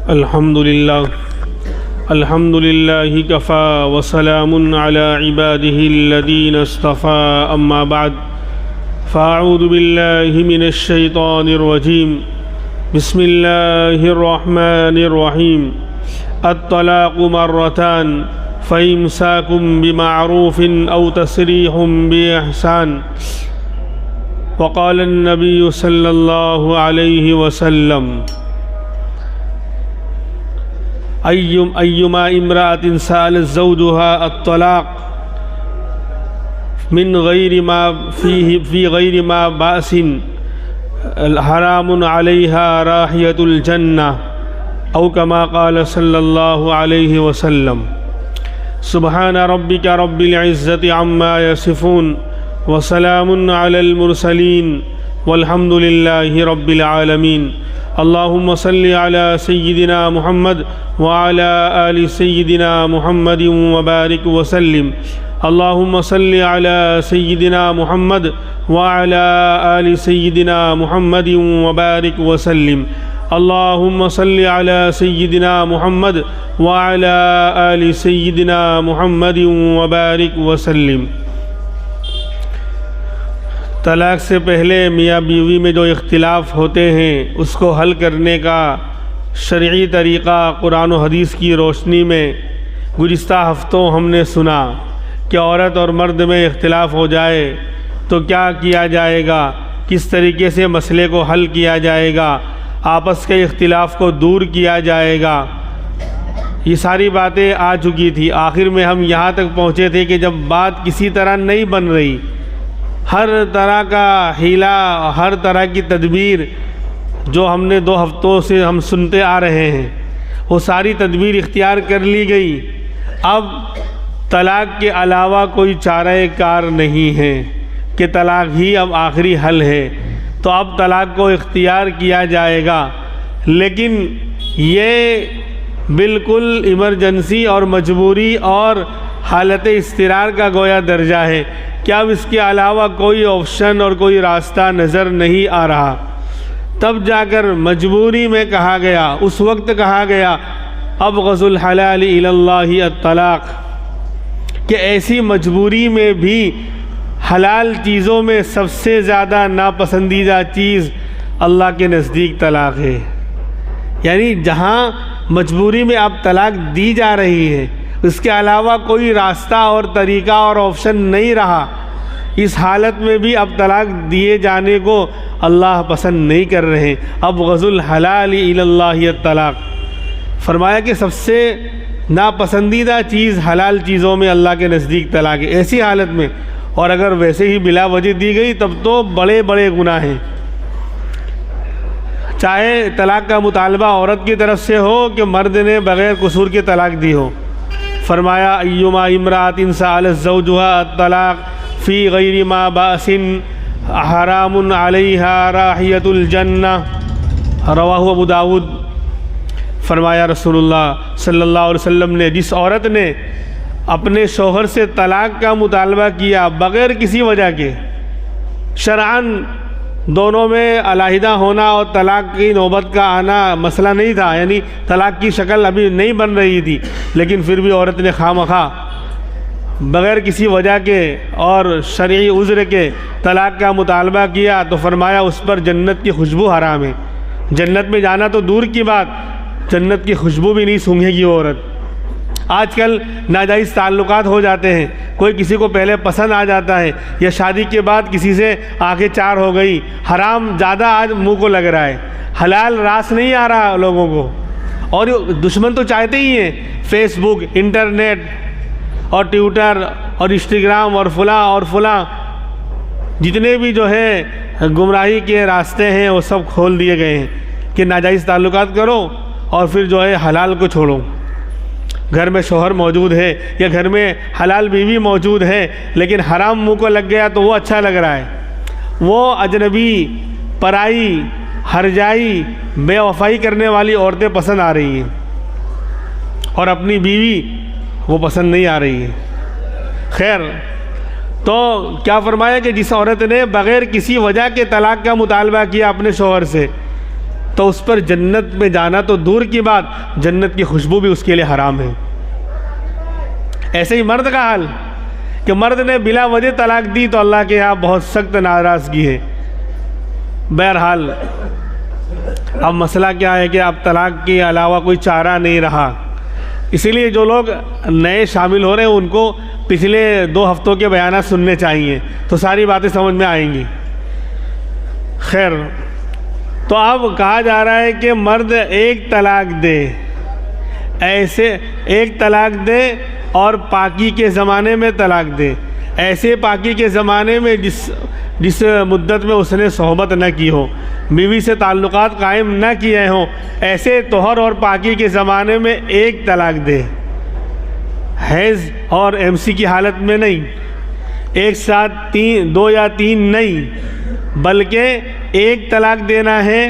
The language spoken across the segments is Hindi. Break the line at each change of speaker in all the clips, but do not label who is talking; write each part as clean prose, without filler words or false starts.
अल्हम्दुलिल्लाहि कफ़ा वसलामुन अला इबादिहिल्लज़ीना इस्तफ़ा अम्मा बाद फ़अऊज़ु बिल्लाहि मिनश शैतानिर रजीम बिस्मिल्लाहिर्रहमानिर्रहीम अत्तलाक़ु मर्रतान फ़इम्साकुम बिमअरूफ़िन औ तस्रीहुम बिइहसान वक़ाल अन्नबिय्यु सल्लल्लाहु अलैहि वसल्लम अय्युमा इम्राअतिन सअलत ज़ौजुहा अत्तलाक़ मिन गैरि मा फ़ी गैरि मा बासिन हरामुन अलैहा राहियतुल जन्नह औ कमा क़ाल सल्लल्लाहु अलैहि वसल्लम। सुब्हान रब्बिका रब्बिल इज़्ज़ति अम्मा यसिफ़ून वसलामुन अलल मुरसलीन वल्हम्दुलिल्लाहि रब्बिल आलमीन। अल्लाहुम्मा सल्लि अला सय्यिदिना मुहम्मद व अला आलि सय्यिदिना मुहम्मदिन व बारिक वसल्लिम। अल्लाहुम्मा सल्लि अला सय्यिदिना मुहम्मद व अला आलि सय्यिदिना मुहम्मदिन व बारिक वसल्लिम। अल्लाहुम्मा सल्लि अला सय्यिदिना मुहम्मद व अला आलि सय्यिदिना मुहम्मदिन व बारिक वसल्लिम। तलाक़ से पहले मियाँ बीवी में जो इख्तिलाफ़ होते हैं उसको हल करने का शरई तरीक़ा कुरान और हदीस की रोशनी में गुज़िश्ता हफ़्तों हमने सुना कि औरत और मर्द में इख्तिलाफ़ हो जाए तो क्या किया जाएगा, किस तरीके से मसले को हल किया जाएगा, आपस के इख्तिलाफ़ को दूर किया जाएगा। ये सारी बातें आ चुकी थी। आखिर में हम यहाँ तक पहुँचे थे कि जब बात किसी तरह नहीं बन रही, हर तरह का हीला, हर तरह की तदबीर जो हमने 2 हफ्तों से हम सुनते आ रहे हैं, वो सारी तदबीर इख्तियार कर ली गई। अब तलाक़ के अलावा कोई चारे कार नहीं है कि तलाक़ ही अब आखिरी हल है, तो अब तलाक़ को इख्तियार किया जाएगा। लेकिन ये बिल्कुल इमरजेंसी और मजबूरी और हालत इस्तिरार का गोया दर्जा है। क्या अब इसके अलावा कोई ऑप्शन और कोई रास्ता नज़र नहीं आ रहा। तब जाकर मजबूरी में कहा गया, उस वक्त कहा गया अबग़ज़ुल हलाल इलल्लाहि अत्तलाक़, कि ऐसी मजबूरी में भी हलाल चीज़ों में सबसे ज़्यादा नापसंदीदा चीज़ अल्लाह के नज़दीक तलाक़ है। यानी जहाँ मजबूरी में अब तलाक़ दी जा रही है, उसके अलावा कोई रास्ता और तरीक़ा और ऑप्शन नहीं रहा, इस हालत में भी अब तलाक़ दिए जाने को अल्लाह पसंद नहीं कर रहे। अब गज़ुल हलाल इलल्लाहि अत्तलाक़ फरमाया कि सबसे नापसंदीदा चीज़ हलाल चीज़ों में अल्लाह के नज़दीक तलाक़ है। ऐसी हालत में, और अगर वैसे ही बिला वजह दी गई तब तो बड़े बड़े गुनाह हैं। चाहे तलाक़ का मुतालबा औरत की तरफ से हो कि मर्द ने बग़ैर कसूर के तलाक़ दी हो। फरमाया अय्युमा इम्राअतिन सअलत ज़ौजुहा अत्तलाक़ फ़ी गैरि मा बासिन हरामुन अलैहा राहियतुल जन्नह, रवाहु अबू दाऊद। फरमाया रसूलुल्लाह सल्लल्लाहु अलैहि वसल्लम ने, जिस औरत ने अपने शौहर से तलाक़ का मुतालबा किया बग़ैर किसी वजह के, शरअन दोनों में अलहदा होना और तलाक़ की नौबत का आना मसला नहीं था, यानी तलाक़ की शक्ल अभी नहीं बन रही थी, लेकिन फिर भी औरत ने खामखा बग़ैर किसी वजह के और शरई उज़्र के तलाक़ का मुतालबा किया, तो फरमाया उस पर जन्नत की खुशबू हराम है। जन्नत में जाना तो दूर की बात, जन्नत की खुशबू भी नहीं सूंघेगी वो औरत। आजकल नाजायज़ ताल्लुकात हो जाते हैं, कोई किसी को पहले पसंद आ जाता है या शादी के बाद किसी से आंखें चार हो गई, हराम ज़्यादा आज मुंह को लग रहा है, हलाल रास नहीं आ रहा लोगों को। और दुश्मन तो चाहते ही हैं फेसबुक, इंटरनेट और ट्विटर और इंस्टाग्राम और फलां जितने भी जो है गुमराही के रास्ते हैं वो सब खोल दिए गए हैं कि नाजायज़ ताल्लुकात करो और फिर जो है हलाल को छोड़ो। घर में शौहर मौजूद है या घर में हलाल बीवी मौजूद है, लेकिन हराम मुंह को लग गया तो वो अच्छा लग रहा है। वो अजनबी, पराई, हरजाई, बेवफाई करने वाली औरतें पसंद आ रही हैं और अपनी बीवी वो पसंद नहीं आ रही है। खैर, तो क्या फरमाया कि जिस औरत ने बग़ैर किसी वजह के तलाक़ का मुतालबा किया अपने शौहर से, तो उस पर जन्नत में जाना तो दूर की बात, जन्नत की खुशबू भी उसके लिए हराम है। ऐसे ही मर्द का हाल कि मर्द ने बिला वजह तलाक दी तो अल्लाह के यहाँ बहुत सख्त नाराज़गी है। बहरहाल अब मसला क्या है कि अब तलाक के अलावा कोई चारा नहीं रहा, इसीलिए जो लोग नए शामिल हो रहे हैं उनको पिछले 2 हफ्तों के बयान सुनने चाहिए, तो सारी बातें समझ में आएंगी। खैर, तो अब कहा जा रहा है कि मर्द एक तलाक दे, ऐसे एक तलाक दे और पाकी के ज़माने में तलाक दे। ऐसे पाकी के ज़माने में जिस मुद्दत में उसने सोहबत न की हो, बीवी से ताल्लुकात कायम न किए हों, ऐसे तोहर और पाकी के ज़माने में एक तलाक दे। हैज़ और एमसी की हालत में नहीं, एक साथ 2 या 3 नहीं, बल्कि एक तलाक देना है।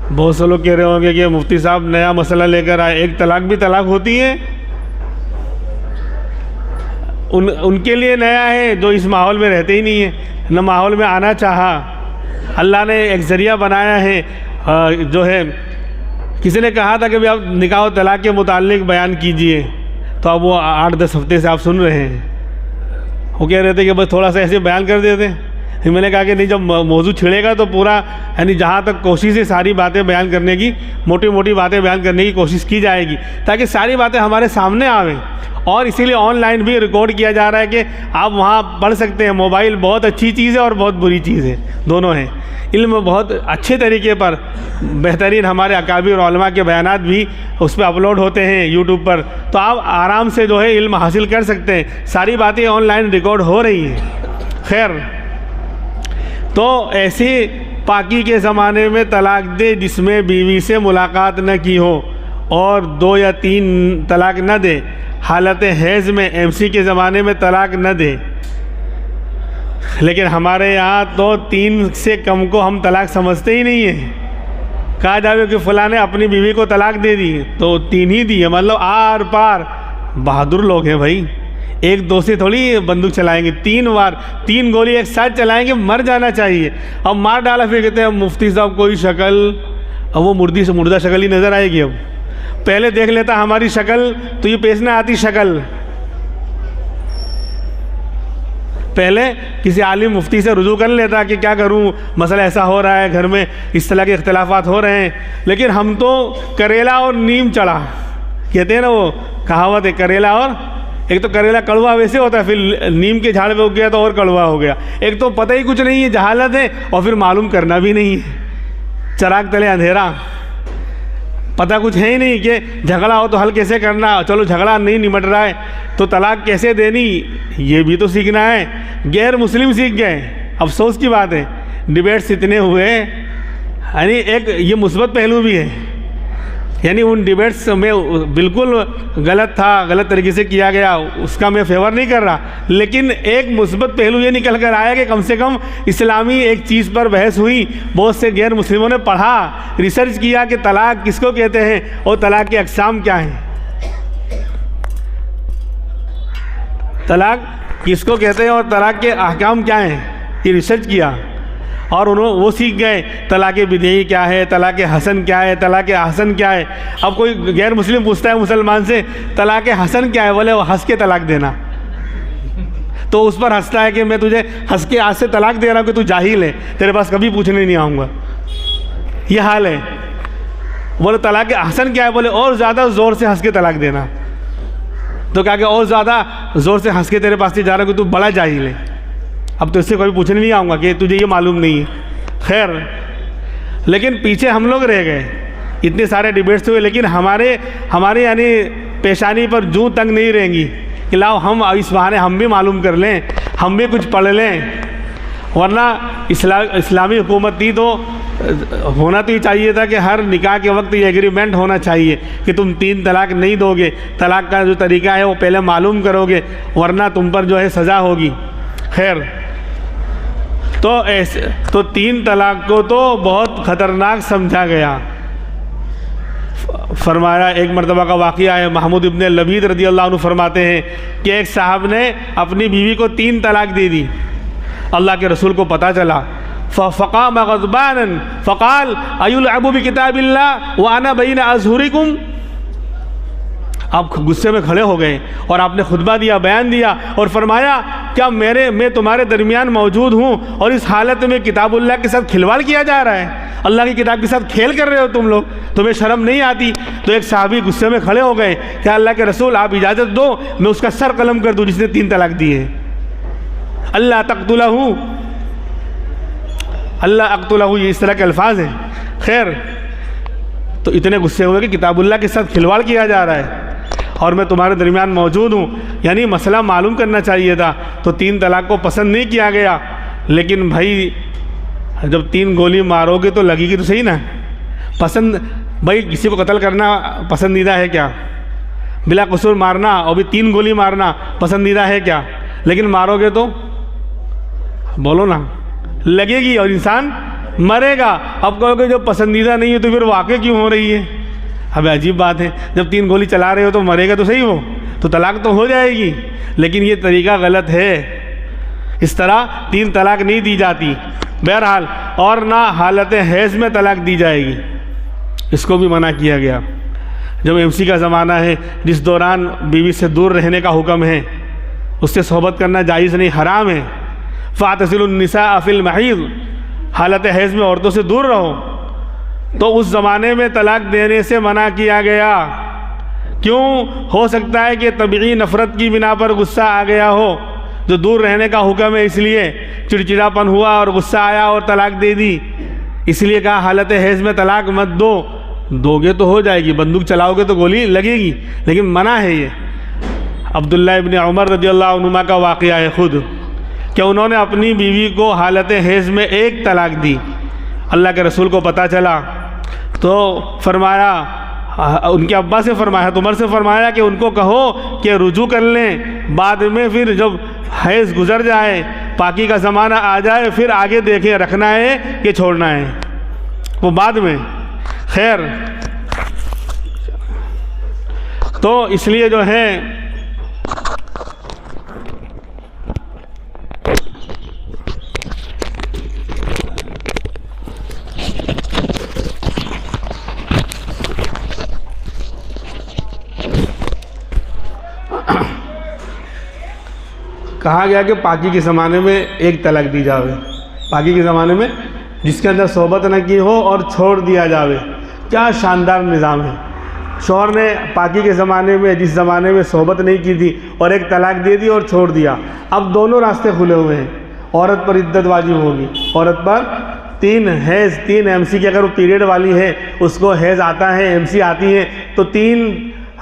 बहुत से लोग कह रहे होंगे कि मुफ्ती साहब नया मसला लेकर आए, एक तलाक भी तलाक होती है। उनके लिए नया है जो इस माहौल में रहते ही नहीं है, न माहौल में आना चाहा। अल्लाह ने एक ज़रिया बनाया है, जो है किसी ने कहा था कि भाई आप निकाह और तलाक के मुताल्लिक बयान कीजिए, तो अब वो 8-10 हफ्ते से आप सुन रहे हैं। वो कह रहे थे कि बस थोड़ा सा ऐसे बयान कर देते। मैंने कहा कि नहीं, जब मौजू छिड़ेगा तो पूरा, यानी जहाँ तक कोशिश है सारी बातें बयान करने की, मोटी मोटी बातें बयान करने की कोशिश की जाएगी ताकि सारी बातें हमारे सामने आवें। और इसीलिए ऑनलाइन भी रिकॉर्ड किया जा रहा है कि आप वहाँ पढ़ सकते हैं। मोबाइल बहुत अच्छी चीज़ है और बहुत बुरी चीज़ है, दोनों हैं। इल्म बहुत अच्छे तरीके पर बेहतरीन हमारे अकाबिर और उलमा के बयानात भी उस पर अपलोड होते हैं यूट्यूब पर, तो आप आराम से जो है इल्म हासिल कर सकते हैं। सारी बातें ऑनलाइन रिकॉर्ड हो रही हैं। खैर, तो ऐसी पाकी के ज़माने में तलाक दे जिसमें बीवी से मुलाकात न की हो, और 2 या 3 तलाक न दे। हालत हैज़ में एमसी के ज़माने में तलाक न दे। लेकिन हमारे यहाँ तो 3 से कम को हम तलाक समझते ही नहीं है। कहा जाए कि फ़लाँ ने अपनी बीवी को तलाक दे दी तो 3 ही दी है, मतलब आर पार। बहादुर लोग हैं भाई, 1-2 से थोड़ी बंदूक चलाएंगे, 3 बार 3 गोली एक साथ चलाएंगे, मर जाना चाहिए। अब मार डाला, फिर कहते हैं मुफ्ती साहब कोई शक्ल, अब वो मुर्दी से मुर्दा शक्ल ही नज़र आएगी। अब पहले देख लेता हमारी शक्ल तो ये पेश ना आती शक्ल। पहले किसी आलिम मुफ्ती से रुजू कर लेता कि क्या करूं, मसला ऐसा हो रहा है, घर में इस तरह के इख्तिलाफात हो रहे हैं। लेकिन हम तो करेला और नीम चढ़ा, कहते हैं ना वो कहावत है, करेला और, एक तो करेला कड़वा वैसे होता है, फिर नीम के झाड़ पे उग गया तो और कड़वा हो गया। एक तो पता ही कुछ नहीं है, जहालत है, और फिर मालूम करना भी नहीं है, चराग तले अंधेरा, पता कुछ है ही नहीं कि झगड़ा हो तो हल कैसे करना। चलो झगड़ा नहीं निमट रहा है तो तलाक कैसे देनी, ये भी तो सीखना है। गैर मुस्लिम सीख गए, अफसोस की बात है। डिबेट्स इतने हुए, यानी एक ये मुस्बत पहलू भी है, यानी उन डिबेट्स में बिल्कुल गलत था, गलत तरीके से किया गया, उसका मैं फेवर नहीं कर रहा। लेकिन एक मुस्बत पहलू ये निकल कर आया कि कम से कम इस्लामी एक चीज़ पर बहस हुई। बहुत से गैर मुस्लिमों ने पढ़ा, रिसर्च किया कि तलाक किसको कहते हैं और तलाक के अक़साम क्या हैं, तलाक किसको कहते हैं और तलाक के अहकाम क्या हैं, ये रिसर्च किया। और उन्होंने वो सीख गए तलाक़ बिदई क्या है, तलाक़ हसन क्या है, तलाक़ हसन क्या है। अब कोई गैर मुस्लिम पूछता है मुसलमान से तलाक़ हसन क्या है, बोले वो हंस के तलाक देना, तो उस पर हंसता है कि मैं तुझे हंस के आज से तलाक दे रहा हूँ कि तू जाहिल है, तेरे पास कभी पूछने नहीं आऊँगा। ये हाल है। बोले तलाक़ हसन क्या है, बोले और ज़्यादा ज़ोर से हंस के तलाक देना। तो क्या कि और ज़्यादा ज़ोर से हंस के तेरे पास से जा रहा हूँ कि तू बड़ा जाहिल है, अब तो इससे कभी पूछने नहीं आऊँगा कि तुझे ये मालूम नहीं है। खैर, लेकिन पीछे हम लोग रह गए, इतने सारे डिबेट्स हुए, लेकिन हमारे यानी पेशानी पर जूं तंग नहीं रहेंगी कि लाओ हम इस बहाने हम भी मालूम कर लें, हम भी कुछ पढ़ लें। वरना इस्लामी हुकूमत थी तो होना तो ही चाहिए था कि हर निकाह के वक्त ये एग्रीमेंट होना चाहिए कि तुम 3 तलाक नहीं दोगे, तलाक का जो तरीका है वो पहले मालूम करोगे, वरना तुम पर जो है सज़ा होगी। खैर, तो ऐसे तो 3 तलाक को तो बहुत ख़तरनाक समझा गया। फरमाया, एक मरतबा का वाक़या है, महमूद इब्न लबीद रज़ी अल्लाह अन्हु फरमाते हैं कि एक साहब ने अपनी बीवी को 3 तलाक दे दी। अल्लाह के रसूल को पता चला, फ़क़ाम ग़ज़बानन फ़क़ाल अयुलअबु बिकिताबिल्लाह व अना बैन अज़हुरिकुम। आप गुस्से में खड़े हो गए और आपने खुतबा दिया, बयान दिया और फरमाया क्या मैं तुम्हारे दरमियान मौजूद हूँ और इस हालत में किताबुल्लाह के साथ खिलवाड़ किया जा रहा है, अल्लाह की किताब के साथ खेल कर रहे हो तुम लोग, तुम्हें शर्म नहीं आती। तो एक सहाबी गुस्से में खड़े हो गए, क्या अल्लाह के रसूल आप इजाज़त दो मैं उसका सर कलम कर दूँ जिसने 3 तलाक दिए। अल्लाह तक़तुलहू, अल्लाह अक़तुलहू, ये इस तरह के अल्फाज हैं। खैर, तो इतने गुस्से हुए कि किताबुल्लाह के साथ खिलवाड़ किया जा रहा है और मैं तुम्हारे दरमियान मौजूद हूँ, यानी मसला मालूम करना चाहिए था। तो 3 तलाक को पसंद नहीं किया गया, लेकिन भाई जब 3 गोली मारोगे तो लगेगी तो सही ना। पसंद भाई किसी को कत्ल करना पसंदीदा है क्या? बिला कसूर मारना और भी 3 गोली मारना पसंदीदा है क्या? लेकिन मारोगे तो बोलो ना, लगेगी और इंसान मरेगा। अब कहोगे जो पसंदीदा नहीं है तो फिर वाक़ई क्यों हो रही है? अब अजीब बात है, जब 3 गोली चला रहे हो तो मरेगा तो सही हो, तो तलाक तो हो जाएगी। लेकिन ये तरीका गलत है, इस तरह 3 तलाक नहीं दी जाती। बहरहाल, और ना हालत हैज़ में तलाक दी जाएगी, इसको भी मना किया गया। जब MC का ज़माना है जिस दौरान बीवी से दूर रहने का हुक्म है, उससे सोहबत करना जायज़ नहीं, हराम है। फ़ातसिलुन्निसा फ़िल महीज़, हालत हैज़ में औरतों से दूर रहो। तो उस ज़माने में तलाक देने से मना किया गया। क्यों? हो सकता है कि तबीई नफ़रत की बिना पर गुस्सा आ गया हो, जो दूर रहने का हुक्म है इसलिए चिड़चिड़ापन हुआ और गुस्सा आया और तलाक दे दी, इसलिए कहा हालत हैज़ में तलाक मत दो। दोगे तो हो जाएगी, बंदूक चलाओगे तो गोली लगेगी, लेकिन मना है ये। अब्दुल्ला इब्न उमर रज़ियल्लाहु अन्हुमा का वाक़या है खुद, कि उन्होंने अपनी बीवी को हालत हैज़ में 1 तलाक दी। अल्लाह के रसूल को पता चला तो फरमाया, उनके अब्बा से फरमाया, उमर से फरमाया कि उनको कहो कि रुजू कर लें, बाद में फिर जब हैज़ गुज़र जाए, पाकी का ज़माना आ जाए, फिर आगे देखें रखना है कि छोड़ना है, वो बाद में। खैर, तो इसलिए जो है कहा गया कि पाकी के ज़माने में 1 तलाक दी जावे, पाकी के ज़माने में जिसके अंदर सोहबत न की हो और छोड़ दिया जावे। क्या शानदार निज़ाम है। शौहर ने पाकी के ज़माने में, जिस ज़माने में सोहबत नहीं की थी, और 1 तलाक दे दी और छोड़ दिया। अब दोनों रास्ते खुले हुए हैं। औरत पर इद्दत वाजिब होगी, औरत पर 3 हैज़, 3 MC की, अगर वो पीरियड वाली है, उसको हैज़ आता है, MC आती है, तो 3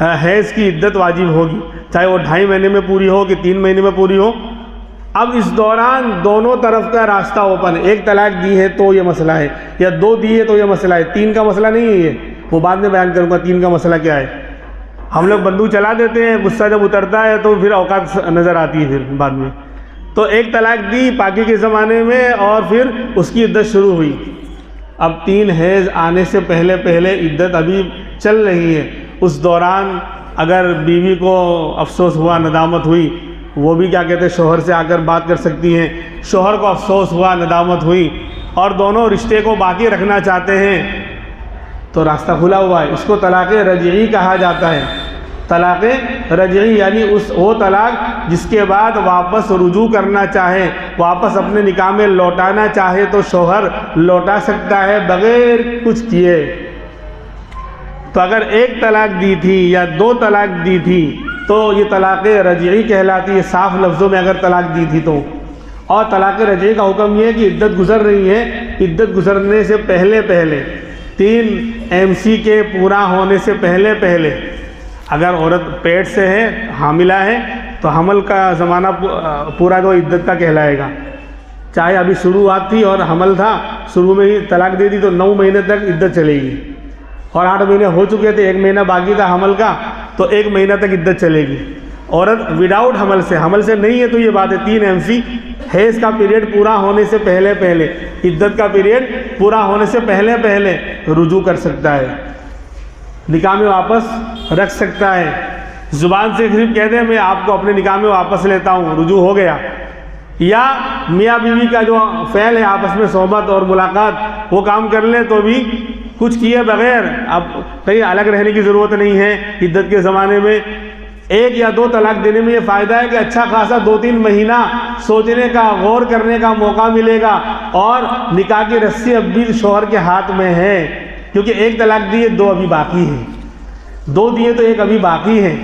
हैज़ की इद्दत वाजिब होगी, चाहे वो 2.5 महीने में पूरी हो कि 3 महीने में पूरी हो। अब इस दौरान दोनों तरफ का रास्ता ओपन है। 1 तलाक दी है तो ये मसला है, या 2 दी है तो ये मसला है, 3 का मसला नहीं है ये, वो बाद में बयान करूँगा 3 का मसला क्या है। हम लोग बंदूक चला देते हैं, गुस्सा जब उतरता है तो फिर औकात नज़र आती है फिर बाद में। तो 1 तलाक दी पाकी के ज़माने में और फिर उसकी इद्दत शुरू हुई। अब 3 हैज़ आने से पहले पहले इद्दत अभी चल रही है। उस दौरान अगर बीवी को अफसोस हुआ, नदामत हुई, वो भी क्या कहते हैं शौहर से आकर बात कर सकती हैं। शौहर को अफसोस हुआ, नदामत हुई और दोनों रिश्ते को बाकी रखना चाहते हैं तो रास्ता खुला हुआ है। इसको तलाक़ रजई कहा जाता है। तलाक़ रजई यानी वो तलाक जिसके बाद वापस रुजू करना चाहे, वापस अपने निकाह में लौटाना चाहे तो शौहर लौटा सकता है बग़ैर कुछ किए। तो अगर 1 तलाक दी थी या 2 तलाक दी थी तो ये तलाक़ रजई कहलाती है, साफ़ लफ्ज़ों में अगर तलाक दी थी तो। और तलाक़ रजई का हुक्म ये है कि इद्दत गुज़र रही है, इद्दत गुज़रने से पहले पहले 3 MC के पूरा होने से पहले पहले, अगर औरत पेट से है, हामिला है, तो हमल का ज़माना पूरा जो इद्दत का कहलाएगा। चाहे अभी शुरुआत थी और हमल था, शुरू में ही तलाक दे दी तो 9 महीने तक इद्दत चलेगी। और 8 महीने हो चुके थे, 1 महीना बाकी था हमल का, तो 1 महीना तक इद्दत चलेगी। औरत विदाउट हमल से नहीं है तो ये बात है 3 MC हैज़ का पीरियड पूरा होने से पहले पहले, इद्दत का पीरियड पूरा होने से पहले पहले रुजू कर सकता है, निकाह में वापस रख सकता है। ज़ुबान से सिर्फ कह दे मैं आपको अपने निकाह में वापस लेता हूँ, रुजू हो गया, या मियाँ बीवी का जो फ़ैल है आपस में सोहबत और मुलाकात वो काम कर ले तो भी कुछ किए बगैर अब कहीं अलग रहने की ज़रूरत नहीं है। इद्दत के ज़माने में 1 या 2 तलाक देने में ये फ़ायदा है कि अच्छा खासा 2-3 महीना सोचने का, गौर करने का मौका मिलेगा और निकाह की रस्सी अब भी शौहर के हाथ में है, क्योंकि 1 तलाक दिए 2 अभी बाकी हैं, 2 दिए तो 1 अभी बाकी है,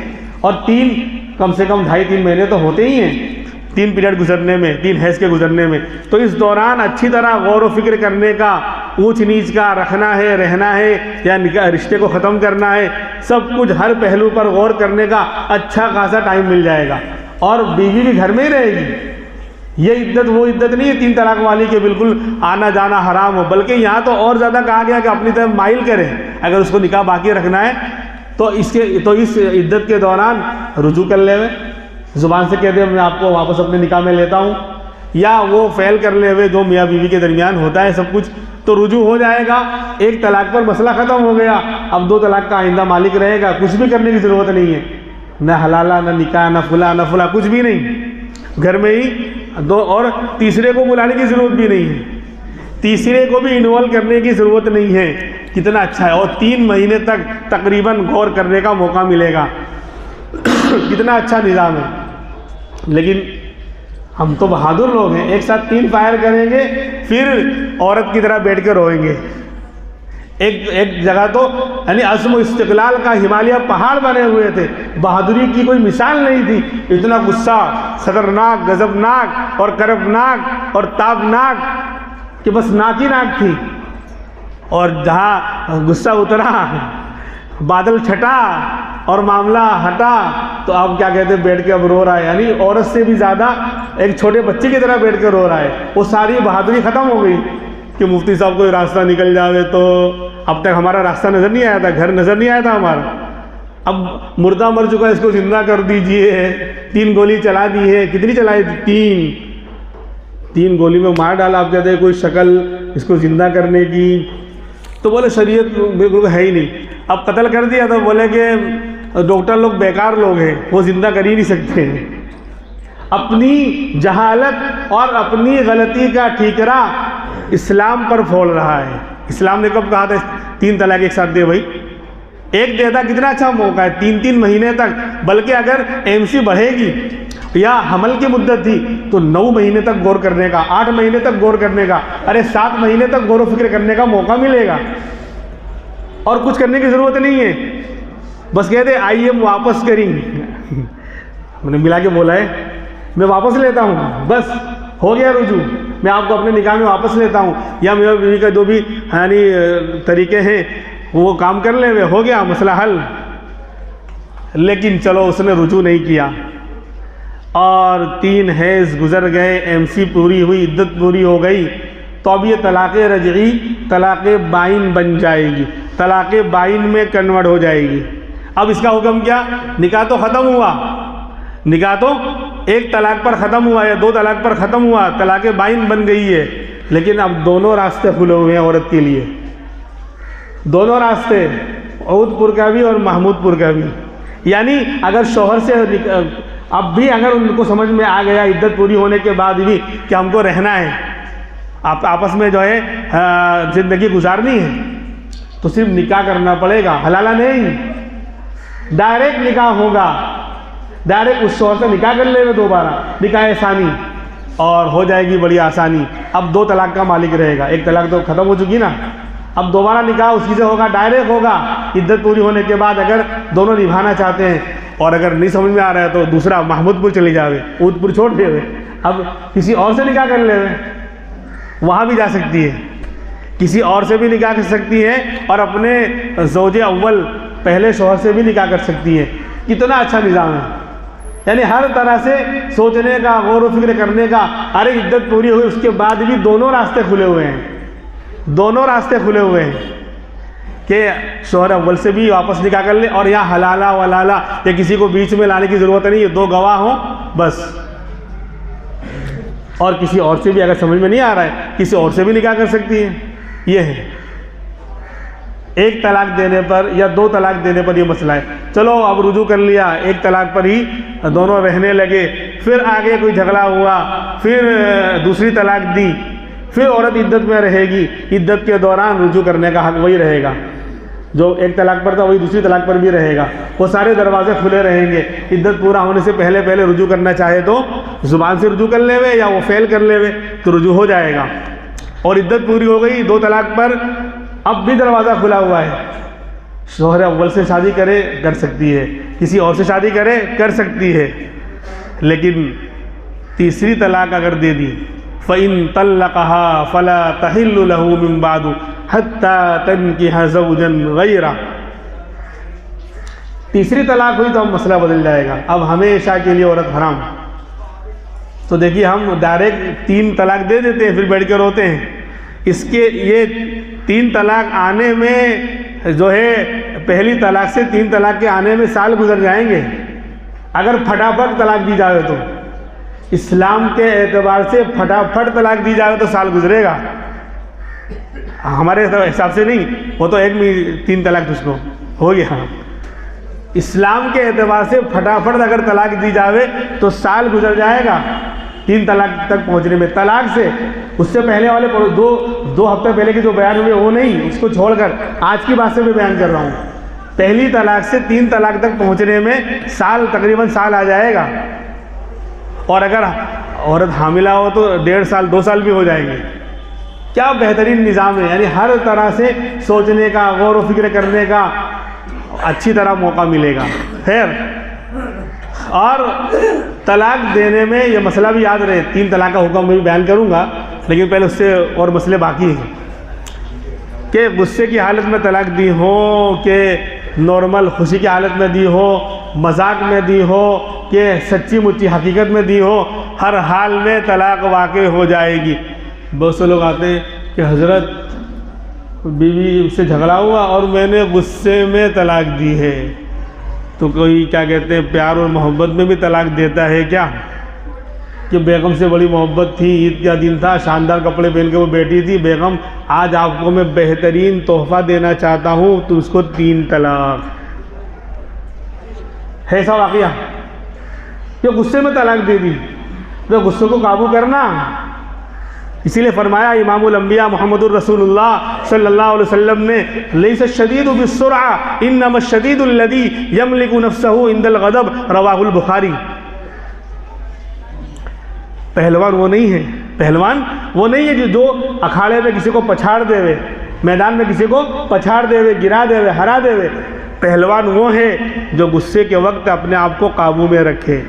और 3 कम से कम 2.5-3 महीने तो होते ही हैं 3 पीरियड गुजरने में, 3 हैज़ के गुजरने में। तो इस दौरान अच्छी तरह गौर व फिक्र करने का, ऊंच नीच का, रखना है, रहना है या रिश्ते को ख़त्म करना है, सब कुछ हर पहलू पर गौर करने का अच्छा खासा टाइम मिल जाएगा। और बीवी भी घर में ही रहेगी। ये इद्दत वो इद्दत नहीं है 3 तलाक वाली के बिल्कुल आना जाना हराम हो, बल्कि यहाँ तो और ज़्यादा कहा गया कि अपनी तरफ माइल करें। अगर उसको निकाह बाकी रखना है तो इस इद्दत के दौरान रुजू कर ले, ज़ुबान से कह दे मैं आपको वापस अपने निकाह में लेता हूँ, या वो फ़ैल कर ले हुए जो मियाँ बीवी के दरमियान होता है सब कुछ, तो रुजू हो जाएगा। 1 तलाक पर मसला ख़त्म हो गया। अब 2 तलाक का आइंदा मालिक रहेगा, कुछ भी करने की ज़रूरत नहीं है, न हलाला, न निकाह, न फुला, कुछ भी नहीं। घर में ही 2, और तीसरे को बुलाने की ज़रूरत भी नहीं है, तीसरे को भी इन्वॉल्व करने की ज़रूरत नहीं है। कितना अच्छा है। और 3 महीने तक तकरीबन गौर करने का मौका मिलेगा। कितना अच्छा निज़ाम है। लेकिन हम तो बहादुर लोग हैं, एक साथ 3 फायर करेंगे, फिर औरत की तरह बैठ कर रोएंगे। एक जगह तो यानी अज़्म व इस्तिक़लाल का हिमालय पहाड़ बने हुए थे, बहादुरी की कोई मिसाल नहीं थी। इतना गुस्सा, खतरनाक, गज़बनाक और करबनाक और ताबनाक कि बस नाक ही नाक थी। और जहाँ गुस्सा उतरा, बादल छटा और मामला हटा, तो आप क्या कहते हैं, बैठ के अब रो रहा है। यानी औरत से भी ज़्यादा एक छोटे बच्चे की तरह बैठ के रो रहा है। वो सारी बहादुरी ख़त्म हो गई कि मुफ्ती साहब कोई रास्ता निकल जावे तो। अब तक हमारा रास्ता नज़र नहीं आया था, घर नज़र नहीं आया था हमारा। अब मुर्दा मर चुका है, इसको ज़िंदा कर दीजिए। 3 गोली चला दी है, कितनी चलाई थी? 3 गोली में मार डाला। आप कहते हैं कोई शक्ल इसको ज़िंदा करने की, तो बोले शरीयत बिल्कुल है ही नहीं। अब कत्ल कर दिया तो बोले कि डॉक्टर लोग बेकार लोग हैं, वो ज़िंदा कर ही नहीं सकते हैं। अपनी जहालत और अपनी गलती का ठीकरा इस्लाम पर फोड़ रहा है। इस्लाम ने कब कहा था 3 तलाक एक साथ दे भाई? 1 देता, कितना अच्छा मौका है, 3-3 महीने तक। बल्कि अगर एमसी बढ़ेगी या हमल की मुद्दत थी तो 9 महीने तक गौर करने का, 8 महीने तक गौर करने का, अरे 7 महीने तक गौर व फिक्र करने का मौका मिलेगा। और कुछ करने की ज़रूरत नहीं है, बस कहते आइए हम वापस करेंगे। मैंने मिला के बोला है मैं वापस लेता हूँ, बस हो गया रुजू, मैं आपको अपने निकाह में वापस लेता हूँ, या मेरे बीवी का जो भी यानी तरीके हैं वो काम कर ले, हो गया मसला हल। लेकिन चलो उसने रुजू नहीं किया और 3 हैज़ गुजर गए, एमसी पूरी हुई, इद्दत पूरी हो गई, तो अब ये तलाक़ रजई तलाक़ बाइन बन जाएगी, तलाक़ बाइन में कन्वर्ट हो जाएगी। अब इसका हुक्म क्या? निकाह तो ख़त्म हुआ, निकाह तो 1 तलाक पर ख़त्म हुआ या 2 तलाक पर ख़त्म हुआ, तलाक़ बाइन बन गई है। लेकिन अब दोनों रास्ते खुले हुए हैं औरत के लिए, दोनों रास्ते, औदपुर का भी और महमूदपुर का भी। यानी अगर शौहर से अब भी अगर उनको समझ में आ गया इद्दत पूरी होने के बाद भी कि हमको रहना है, आप आपस में जो है ज़िंदगी गुजारनी है, तो सिर्फ निकाह करना पड़ेगा, हलाला नहीं, डायरेक्ट निकाह होगा। डायरेक्ट उस शौहर से निकाह कर लेंगे दोबारा, निकाह आसानी, और हो जाएगी बड़ी आसानी। अब 2 तलाक का मालिक रहेगा, 1 तलाक तो ख़त्म हो चुकी ना, अब दोबारा निकाह उसी से होगा, डायरेक्ट होगा इद्दत पूरी होने के बाद। अगर दोनों निभाना चाहते हैं और अगर नहीं समझ में आ रहा है तो दूसरा महमूदपुर चली जावे, ऊदपुर छोड़ देवे, अब किसी और से निकाह कर लेवे, वहाँ भी जा सकती है, किसी और से भी निकाह कर सकती है और अपने ज़ौजे अव्वल पहले शौहर से भी निकाह कर सकती है। कितना अच्छा निज़ाम है। यानी हर तरह से सोचने का, गौर व फिक्र करने का। अरे इद्दत पूरी हुई उसके बाद भी दोनों रास्ते खुले हुए हैं, दोनों रास्ते खुले हुए हैं कि शौहर अव्वल से भी वापस निकाह कर ले, और यहाँ हलाला वलाला या किसी को बीच में लाने की ज़रूरत नहीं है, 2 गवाह हों बस। और किसी और से भी अगर समझ में नहीं आ रहा है, किसी और से भी निकाह कर सकती है। ये है 1 तलाक देने पर या 2 तलाक देने पर ये मसला है। चलो अब रुजू कर लिया, 1 तलाक पर ही दोनों रहने लगे, फिर आगे कोई झगड़ा हुआ, फिर दूसरी तलाक दी, फिर औरत इद्दत में रहेगी, इद्दत के दौरान रुजू करने का हक वही रहेगा। जो एक तलाक पर था वही दूसरी तलाक पर भी रहेगा। वो सारे दरवाजे खुले रहेंगे। इद्दत पूरा होने से पहले पहले रुजू करना चाहे तो ज़ुबान से रुजू कर लेवे या वो फ़ेल कर लेवे तो रुजू हो जाएगा। और इद्दत पूरी हो गई 2 तलाक पर, अब भी दरवाज़ा खुला हुआ है। शोहर अव्वल से शादी करे कर सकती है, किसी और से शादी करे कर सकती है, लेकिन तीसरी तलाक अगर दे दी फ़इन तल्लक़हा फ़ला तहिल्लु लहू मिन बादु हत्ता तनकिहा ज़ौजन गैरा। तीसरी तलाक हुई तो अब मसला बदल जाएगा, अब हमेशा के लिए औरत हराम। तो देखिए हम डायरेक्ट 3 तलाक दे देते हैं, फिर बैठ के रोते हैं। इसके ये 3 तलाक आने में जो है, पहली तलाक से 3 तलाक के आने में साल गुजर जाएंगे। अगर फटाफट तलाक दी जाए तो, इस्लाम के एतबार से फटाफट तलाक दी जाए तो साल गुजरेगा। हमारे हिसाब से नहीं, वो तो एक में 3 तलाक तुझको हो गया। इस्लाम के एतबार से फटाफट अगर तलाक दी जाए तो साल गुजर जाएगा 3 तलाक तक पहुंचने में। तलाक से उससे पहले वाले 2 हफ्ते पहले के जो बयान हुए वो नहीं, उसको छोड़कर आज की बात से मैं बयान कर रहा हूँ। पहली तलाक से 3 तलाक तक पहुंचने में साल, तकरीबन साल आ जाएगा। और अगर औरत हामिला हो तो 1.5 साल 2 साल भी हो जाएंगे। क्या बेहतरीन निज़ाम है, यानी हर तरह से सोचने का, गौर व फिक्र करने का अच्छी तरह मौका मिलेगा। खैर, और तलाक देने में ये मसला भी याद रहे, 3 तलाक का हुक्म भी बयान करूँगा, लेकिन पहले उससे और मसले बाकी हैं कि गुस्से की हालत में तलाक दी हो, कि नॉर्मल खुशी की हालत में दी हो, मजाक में दी हो, कि सच्ची मुच्ची हकीकत में दी हो, हर हाल में तलाक वाक़ई हो जाएगी। बहुत से लोग आते हैं कि हज़रत बीवी से झगड़ा हुआ और मैंने गुस्से में तलाक दी है। तो कोई क्या कहते हैं, प्यार और मोहब्बत में भी तलाक देता है क्या? कि बेगम से बड़ी मोहब्बत थी, ईद का दिन था, शानदार कपड़े पहन के वो बैठी थी, बेगम आज आपको मैं बेहतरीन तोहफा देना चाहता हूँ, तो उसको 3 तलाक। है ऐसा वाक़या? जो गुस्से में तलाक दे दी, तो गुस्से को काबू करना। इसीलिए फरमाया इमामुल अंबिया मुहम्मदुर रसूलुल्लाह सल्लल्लाहु अलैहि वसल्लम ने, लैसा शदीदु बिस्सुरअ इन्नमा शदीदुल लज़ी यमलिकु नफ्सहु इंदल गज़ब, रवाहुल बुखारी। पहलवान वो नहीं है, पहलवान वो नहीं है जो अखाड़े में किसी को पछाड़ देवे, मैदान में किसी को पछाड़ देवे, गिरा देवे, हरा देवे। पहलवान वो है जो गुस्से के वक्त अपने आप को काबू में रखे।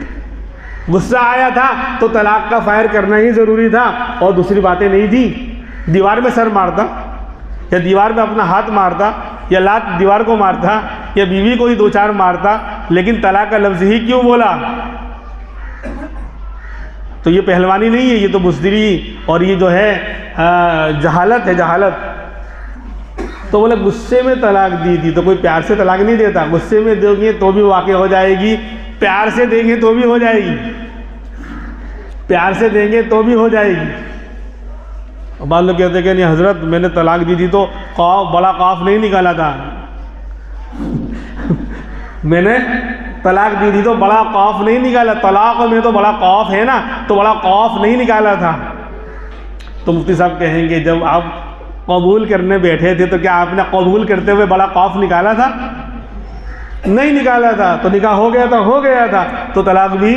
गुस्सा आया था तो तलाक का फायर करना ही ज़रूरी था, और दूसरी बातें नहीं थी। दीवार में सर मारता, या दीवार में अपना हाथ मारता, या लात दीवार को मारता, या बीवी को ही 2-4 मारता, लेकिन तलाक का लफ्ज़ ही क्यों बोला? तो ये पहलवानी नहीं है, ये तो बुज़दिली और ये जो है जहालत है, जहालत। तो बोले गुस्से में तलाक दी थी, तो कोई प्यार से तलाक नहीं देता। गुस्से में देंगे तो भी वाक़ई हो जाएगी, प्यार से देंगे तो भी हो जाएगी, प्यार से देंगे तो भी हो जाएगी। और बाद लोग कहते कि नहीं हज़रत मैंने तलाक दी थी तो बड़ा काफ नहीं निकाला था मैंने तलाक दी थी तो बड़ा काफ नहीं निकाला, तलाक में तो बड़ा काफ है ना, तो बड़ा काफ नहीं निकाला था। तो मुफ्ती साहब कहेंगे जब आप कबूल करने बैठे थे तो क्या आपने कबूल करते हुए बड़ा काफ निकाला था? नहीं निकाला था। तो निकाह हो गया था, हो गया था। तो तलाक भी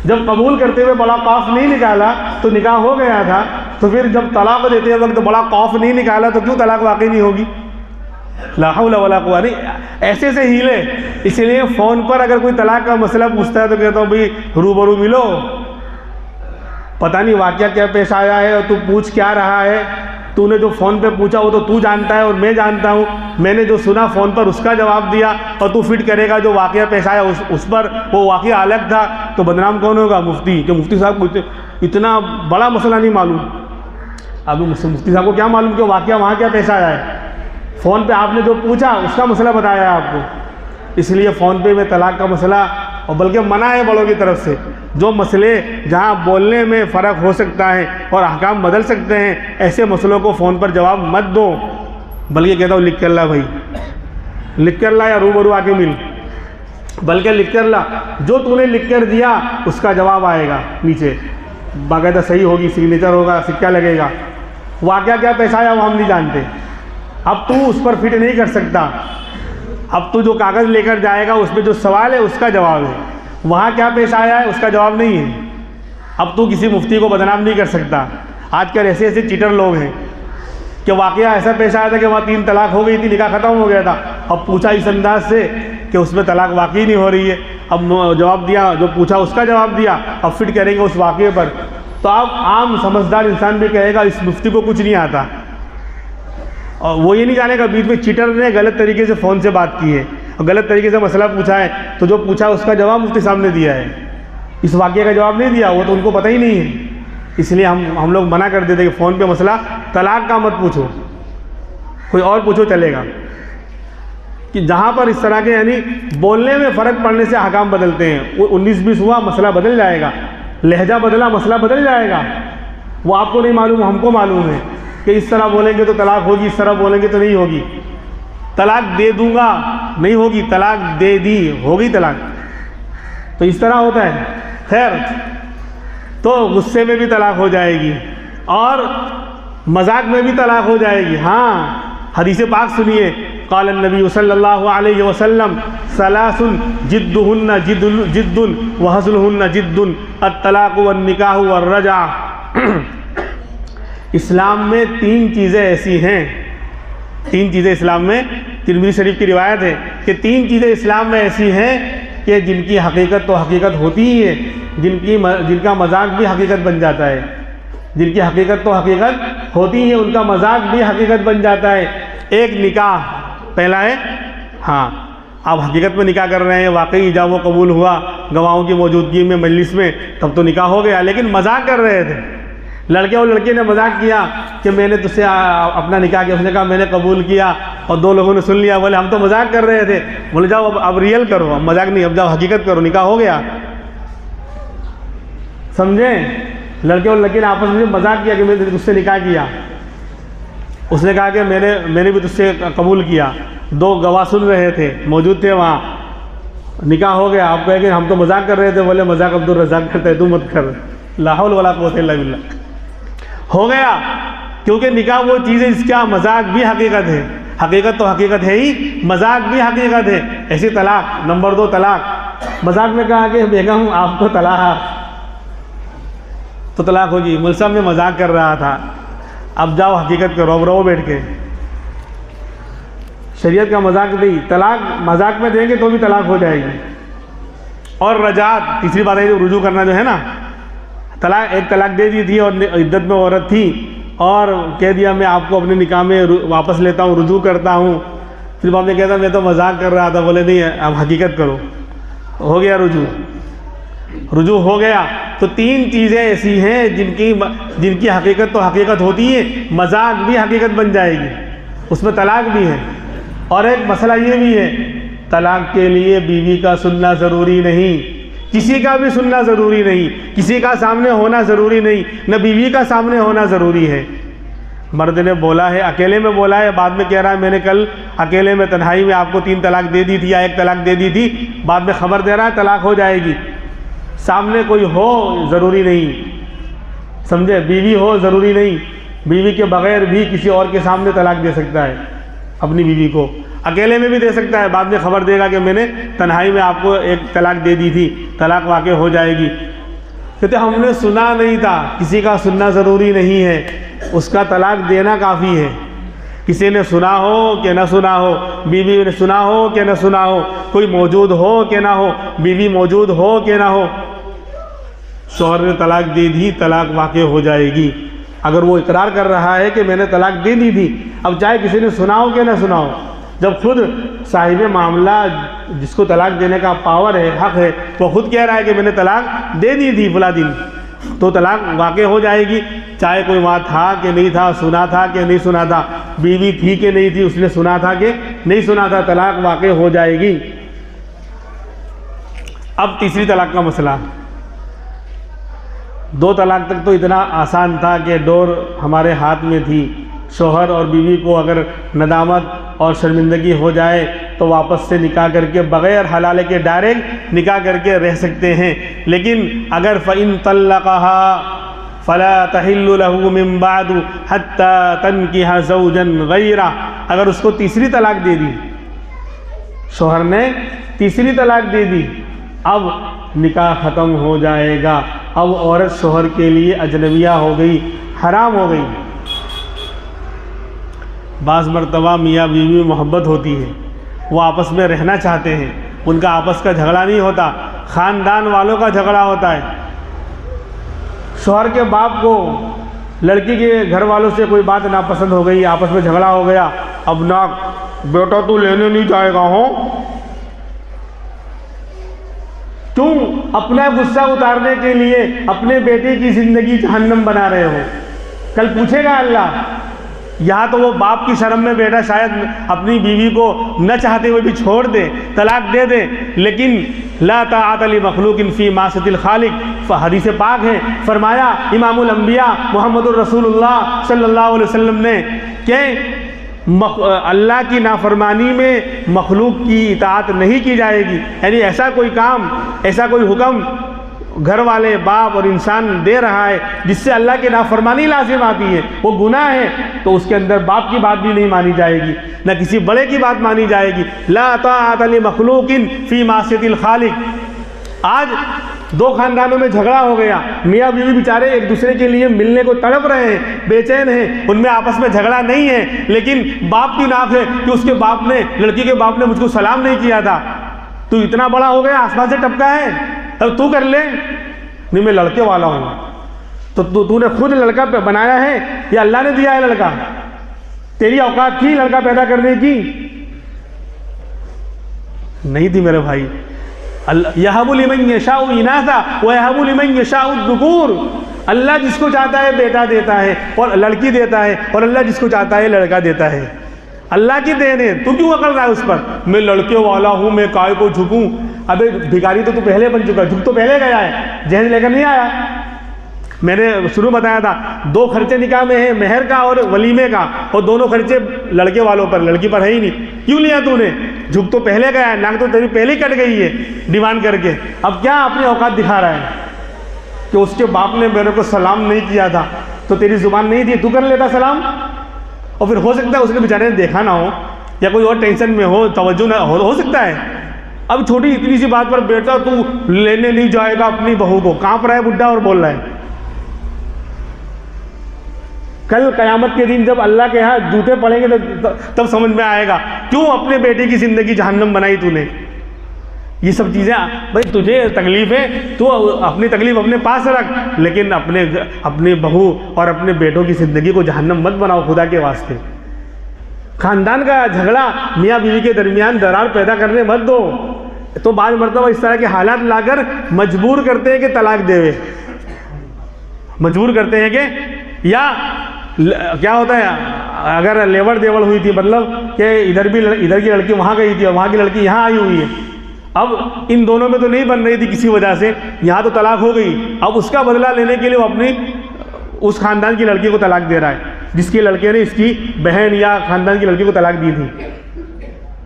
जब कबूल करते हुए बड़ा काफ नहीं निकाला तो निकाह हो गया था। तो फिर जब तलाक देते वक्त बड़ा काफ नहीं निकाला तो क्यों तलाक वाकई नहीं होगी? ला हौला वला कुव्वता नहीं, ऐसे से हीले। इसलिए फ़ोन पर अगर कोई तलाक का मसला पूछता है तो कहता हूँ भाई रूबरू मिलो, पता नहीं वाक़या क्या पेश आया है और तू पूछ क्या रहा है। तूने जो फ़ोन पे पूछा वो तो तू जानता है और मैं जानता हूँ, मैंने जो सुना फ़ोन पर उसका जवाब दिया, और तू फिट करेगा जो वाक़या पेश आया उस पर वो वाक़या अलग था। तो बदनाम कौन होगा? मुफ्ती। कि मुफ्ती साहब को इतना बड़ा मसला नहीं मालूम। अब मुफ्ती साहब को क्या मालूम कि वाक़या वहाँ क्या पेश आया है? फ़ोन पे आपने जो पूछा उसका मसला बताया है आपको। इसलिए फ़ोन पे में तलाक का मसला, और बल्कि मना है बड़ों की तरफ से। जो मसले जहाँ बोलने में फ़र्क हो सकता है और अहकाम बदल सकते हैं, ऐसे मसलों को फ़ोन पर जवाब मत दो। बल्कि कहता हूँ लिख कर ला भाई, लिख कर ला या रूबरू आके मिल। बल्कि लिख कर ला, जो तूने लिख कर दिया उसका जवाब आएगा नीचे, बाकायदा सही होगी, सिग्नेचर होगा, सिक्का लगेगा। वाक़या क्या पेश आया वो हम नहीं जानते, अब तू उस पर फिट नहीं कर सकता। अब तू जो कागज़ लेकर जाएगा उसमें जो सवाल है उसका जवाब है, वहाँ क्या पेश आया है उसका जवाब नहीं है। अब तू किसी मुफ्ती को बदनाम नहीं कर सकता। आजकल ऐसे ऐसे चीटर लोग हैं कि वाक़या ऐसा पेश आया था कि वहाँ 3 तलाक हो गई थी, निकाह ख़त्म हो गया था, अब पूछा इस अंदाज से कि उसमें तलाक वाकई नहीं हो रही है, अब जवाब दिया, जो पूछा उसका जवाब दिया, अब फिट करेंगे उस वाक़े पर। तो अब आम समझदार इंसान भी कहेगा इस मुफ्ती को कुछ नहीं आता, और वो ये नहीं जानेगा बीच में चीटर ने गलत तरीके से फ़ोन से बात की है और गलत तरीके से मसला पूछा है, तो जो पूछा उसका जवाब मुफ्ती सामने दिया है, इस वाक़े का जवाब नहीं दिया, वो तो उनको पता ही नहीं है। इसलिए हम लोग मना कर देते कि फ़ोन पे मसला तलाक का मत पूछो, कोई और पूछो चलेगा। कि जहाँ पर इस तरह के यानी बोलने में फ़र्क पड़ने से अहकाम बदलते हैं, वो 19-20 हुआ मसला बदल जाएगा, लहजा बदला मसला बदल जाएगा। वो आपको नहीं मालूम, हमको मालूम है कि इस तरह बोलेंगे तो तलाक होगी, इस तरह बोलेंगे तो नहीं होगी। तलाक दे दूंगा नहीं होगी, तलाक दे दी होगी तलाक, तो इस तरह होता है। खैर, तो गुस्से में भी तलाक हो जाएगी और मजाक में भी तलाक हो जाएगी। हाँ, हदीस पाक सुनिए, क़ाल नबी सल्लल्लाहु अलैहि वसल्लम सलासुन जिद्दुहुन्ना जिद्दुन व हज़्लुहुन्ना जिद्दुन अत-तलाक़ वन-निकाह वर-रजा। इस्लाम में 3 चीज़ें ऐसी हैं, 3 चीज़ें इस्लाम में, तिरमिज़ी शरीफ की रिवायत है कि 3 चीज़ें इस्लाम में ऐसी हैं कि जिनकी हकीकत तो हकीकत होती ही है, जिनका मजाक भी हकीकत बन जाता है। जिनकी हकीकत तो हकीकत होती है, उनका मजाक भी हकीकत बन जाता है। एक निकाह पहला है, हाँ, आप हकीकत में निकाह कर रहे हैं, वाकई इजाब व कबूल हुआ गवाहों की मौजूदगी में मजलिस में, तब तो निकाह हो गया, लेकिन मजाक कर रहे थे। लड़के और लड़के ने मजाक किया कि मैंने तुझसे अपना निकाह किया, उसने कहा मैंने कबूल किया, और 2 लोगों ने सुन लिया, बोले हम तो मजाक कर रहे थे। बोले जाओ अब रियल करो, अब मजाक नहीं, अब जाओ हकीकत करो, निकाह हो गया। समझे? लड़के और लड़के ने आपस में मजाक किया कि मैंने तुझसे निकाह किया, उसने कहा कि मैंने भी तुझसे कबूल किया। 2 गवाह सुन रहे थे, मौजूद थे वहाँ, निकाह हो गया। आप कहे कि हम तो मजाक कर रहे थे, बोले मजाक अब्दुल रज़ाक करते है, तू मत कर, ला हौल वला कुव्वता इल्ला बिल्लाह। हो गया, क्योंकि निकाह वो चीज़ है जिसका मजाक भी हकीकत है, हकीकत तो हकीकत है ही, मजाक भी हकीकत है। ऐसी तलाक, नंबर 2 तलाक, मजाक में कहा कि बेगम आपको तलाक, तो तलाक होगी। मुल्क साहब में मजाक कर रहा था, अब जाओ हकीकत करो, अब रहो बैठ के। शरीयत का मजाक नहीं, तलाक मजाक में देंगे तो भी तलाक हो जाएगी। और रजात, तीसरी बात है रुजू करना जो है ना, तलाक, एक तलाक दे दी थी और इद्दत में औरत थी और कह दिया मैं आपको अपने निकाह में वापस लेता हूँ, रुजू करता हूँ। फिर बाप ने कहता मैं तो मजाक कर रहा था, बोले नहीं अब हकीकत करो, हो गया रुजू हो गया। तो 3 चीज़ें ऐसी हैं जिनकी हकीकत तो हकीकत होती है, मजाक भी हकीकत बन जाएगी, उसमें तलाक भी है। और एक मसला ये भी है, तलाक के लिए बीवी का सुनना ज़रूरी नहीं, किसी का भी सुनना ज़रूरी नहीं, किसी का सामने होना ज़रूरी नहीं, न बीवी का सामने होना ज़रूरी है। मर्द ने बोला है, अकेले में बोला है, बाद में कह रहा है मैंने कल अकेले में तन्हाई में आपको 3 तलाक दे दी थी या 1 तलाक दे दी थी, बाद में ख़बर दे रहा है तलाक हो जाएगी। सामने कोई हो ज़रूरी नहीं, समझे? बीवी हो ज़रूरी नहीं, बीवी के बग़ैर भी किसी और के सामने तलाक दे सकता है, अपनी बीवी को अकेले में भी दे सकता है। बाद में ख़बर देगा कि मैंने तन्हाई में आपको 1 तलाक दे दी थी, तलाक वाक़ई हो जाएगी। कहते हमने सुना नहीं था, किसी का सुनना ज़रूरी नहीं है, उसका तलाक देना काफ़ी है। किसी ने सुना हो कि न सुना हो, बीवी ने सुना हो कि न सुना हो, कोई मौजूद हो कि ना हो, बीवी मौजूद हो कि ना हो, शौहर ने तलाक दे दी, तलाक वाक़ई हो जाएगी। अगर वो इकरार कर रहा है कि मैंने तलाक दे दी थी, अब चाहे किसी ने सुना हो कि ना सुना हो, जब खुद साहिब मामला जिसको तलाक देने का पावर है, हक़ है, वो खुद कह रहा है कि मैंने तलाक दे दी थी फला दिन, तो तलाक वाक़ई हो जाएगी। चाहे कोई वहाँ था कि नहीं था, सुना था कि नहीं सुना था, बीवी थी कि नहीं थी, उसने सुना था कि नहीं सुना था, तलाक वाक़ई हो जाएगी। अब तीसरी तलाक का मसला, 2 तलाक तक तो इतना आसान था कि डोर हमारे हाथ में थी। शौहर और बीवी को अगर नदामत और शर्मिंदगी हो जाए तो वापस से निकाह करके बग़ैर हलाले के डायरेक्ट निकाह करके रह सकते हैं। लेकिन अगर फ़इन तल्लक़हा फ़ला तहिल्लु लहू मिन बादु हत्ता तनकिहा ज़ौजन गैरा, अगर उसको तीसरी तलाक दे दी, शोहर ने तीसरी तलाक दे दी, अब निकाह ख़त्म हो जाएगा। अब औरत शोहर के लिए अजनबिया हो गई, हराम हो गई। बाज़ मरतबा मियाँ बीवी में मोहब्बत होती है, वो आपस में रहना चाहते हैं, उनका आपस का झगड़ा नहीं होता, ख़ानदान वालों का झगड़ा होता है। शोहर के बाप को लड़की के घर वालों से कोई बात नापसंद हो गई, आपस में झगड़ा हो गया, अब ना बेटा तू लेने नहीं जाएगा हो, क्यों अपना गुस्सा उतारने के लिए अपने बेटे की ज़िंदगी जहन्नम बना रहे हो। कल पूछेगा अल्लाह। यहाँ तो वो बाप की शर्म में बेटा शायद अपनी बीवी को न चाहते हुए भी छोड़ दे, तलाक दे दे, लेकिन ला ताअत लि मखलूकिन फ़ी मासियतिल खालिक, हदीस पाक है, फरमाया इमामुल अंबिया मुहम्मदुर रसूलुल्लाह सल्लल्लाहु अलैहि वसल्लम ने कि अल्लाह की नाफरमानी में मखलूक की इताअत नहीं की जाएगी। यानी ऐसा कोई काम, ऐसा कोई हुक्म घर वाले बाप और इंसान दे रहा है जिससे अल्लाह की नाफरमानी लाजिम आती है, वो गुनाह है, तो उसके अंदर बाप की बात भी नहीं मानी जाएगी, न किसी बड़े की बात मानी जाएगी। ला ताअत लि मखलूकिन फ़ी मासियतिल खालिक। आज दो खानदानों में झगड़ा हो गया, मियाँ बीवी बेचारे एक दूसरे के लिए मिलने को तड़प रहे हैं, बेचैन हैं, उनमें आपस में झगड़ा नहीं है, लेकिन बाप की नाक है कि उसके बाप ने, लड़की के बाप ने मुझको सलाम नहीं किया था, तू इतना बड़ा हो गया, आसमान से टपका है, तब तू कर ले। नहीं, मैं लड़के वाला हूँ, तो तूने खुद लड़का बनाया है या अल्लाह ने दिया है लड़का? तेरी औकात थी लड़का पैदा करने की? नहीं थी मेरे भाई। यहबु लिमन यशाउ इनासा व यहबु लिमन यशाउ ज़ुकूर। अल्लाह जिसको चाहता है बेटा देता है और लड़की देता है, और अल्लाह जिसको चाहता है लड़का देता है। अल्लाह की देन है, तू क्यों अकड़ रहा है उस पर? मैं लड़के वाला हूँ, मैं काय को झुकूँ? अबे भिखारी तो तू पहले बन चुका, झुक तो पहले गया है, जहन लेकर नहीं आया। मैंने शुरू बताया था, दो खर्चे निकाह में है, मेहर का और वलीमे का, और दोनों खर्चे लड़के वालों पर, लड़की पर है ही नहीं। क्यों लिया तूने? झुक तो पहले गया है, नाक तो तेरी पहले कट गई है डिमांड करके। अब क्या अपनी औकात दिखा रहा है कि उसके बाप ने मेरे को सलाम नहीं किया था, तो तेरी जुबान नहीं थी, तू कर लेता सलाम। और फिर हो सकता है उसने बेचारे ने देखा ना हो, या कोई और टेंशन में हो, तवज्जो ना हो सकता है। अब छोटी इतनी सी बात पर बेटा तू लेने नहीं जाएगा अपनी बहू को, कांप रहा है बुड्ढा और बोल रहा है। कल क़यामत के दिन जब अल्लाह के यहाँ जूते पड़ेंगे तब समझ में आएगा क्यों अपने बेटे की ज़िंदगी जहन्नम बनाई तूने। ये सब चीज़ें भाई तुझे तकलीफ़ है, तू अपनी तकलीफ़ अपने पास रख, लेकिन अपने बहू और अपने बेटों की ज़िंदगी को जहन्नम मत बनाओ खुदा के वास्ते। ख़ानदान का झगड़ा मियाँ बीवी के दरमियान दरार पैदा करने मत दो। तो बाद मरतबा इस तरह के हालात लाकर मजबूर करते हैं कि तलाक देवे, मजबूर करते हैं कि, या क्या होता है अगर लेवर देवल हुई थी, मतलब कि इधर की लड़की वहाँ गई थी और वहाँ की लड़की यहाँ आई हुई है, अब इन दोनों में तो नहीं बन रही थी किसी वजह से, यहाँ तो तलाक हो गई, अब उसका बदला लेने के लिए वो अपनी उस ख़ानदान की लड़की को तलाक दे रहा है जिसके लड़के ने इसकी बहन या ख़ानदान की लड़की को तलाक दी थी।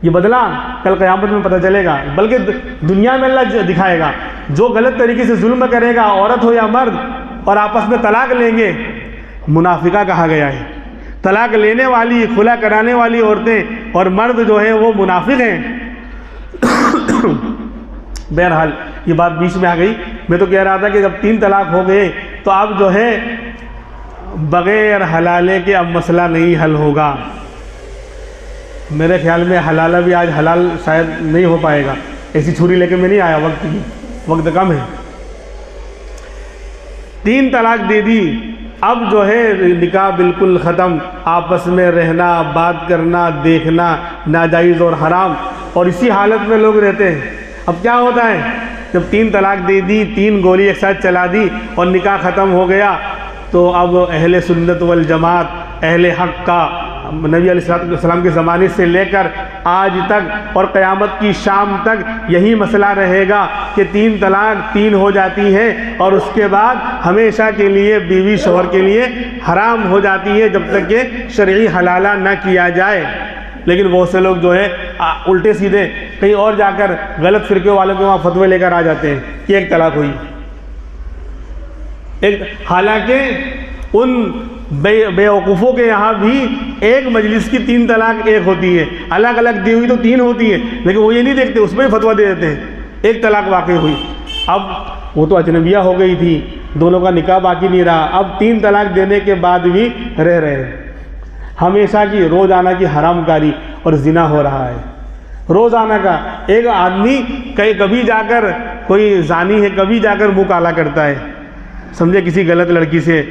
ये बदला कल क़यामत में पता चलेगा, बल्कि दुनिया में अल्लाह दिखाएगा। जो गलत तरीके से जुल्म करेगा, औरत हो या मर्द, और आपस में तलाक लेंगे, मुनाफिका कहा गया है। तलाक लेने वाली, खुला कराने वाली औरतें और मर्द जो है वो मुनाफिक हैं। बहरहाल ये बात बीच में आ गई। मैं तो कह रहा था कि जब 3 तलाक हो गए तो अब जो है बग़ैर हलाले के अब मसला नहीं हल होगा। मेरे ख्याल में हलाला भी आज हलाल शायद नहीं हो पाएगा। ऐसी छुरी लेके मैं नहीं आया, वक्त कम है। 3 तलाक दे दी, अब जो है निकाह बिल्कुल ख़त्म, आपस में रहना, बात करना, देखना नाजायज़ और हराम, और इसी हालत में लोग रहते हैं। अब क्या होता है, जब 3 तलाक दे दी, 3 गोली एक साथ चला दी और निकाह ख़त्म हो गया, तो अब अहले सुन्नत वल जमात, अहले हक़ का नबी अलैहिस्सलाम के ज़माने से लेकर आज तक और क़यामत की शाम तक यही मसला रहेगा कि 3 तलाक 3 हो जाती हैं और उसके बाद हमेशा के लिए बीवी शौहर के लिए हराम हो जाती है जब तक कि शरई हलाला न किया जाए। लेकिन बहुत से लोग जो है उल्टे सीधे कहीं और जाकर गलत फ़िरके वालों के वहाँ फतवे लेकर आ जाते हैं कि एक तलाक हुई। हालांकि उन बेवकूफ़ों के यहाँ भी एक मजलिस की 3 तलाक एक होती है, अलग अलग दी हुई तो 3 होती है, लेकिन वो ये नहीं देखते, उसमें फतवा दे देते हैं एक तलाक वाक़ई हुई। अब वो तो अजनबिया हो गई थी, दोनों का निकाह बाकी नहीं रहा, अब 3 तलाक देने के बाद भी रह रहे हैं। हमेशा की रोज़ाना की हरामकारी और ज़िना हो रहा है, रोज़ाना का। एक आदमी कभी जाकर कोई जानी है, कभी जाकर मुँह काला करता है, समझे, किसी गलत लड़की से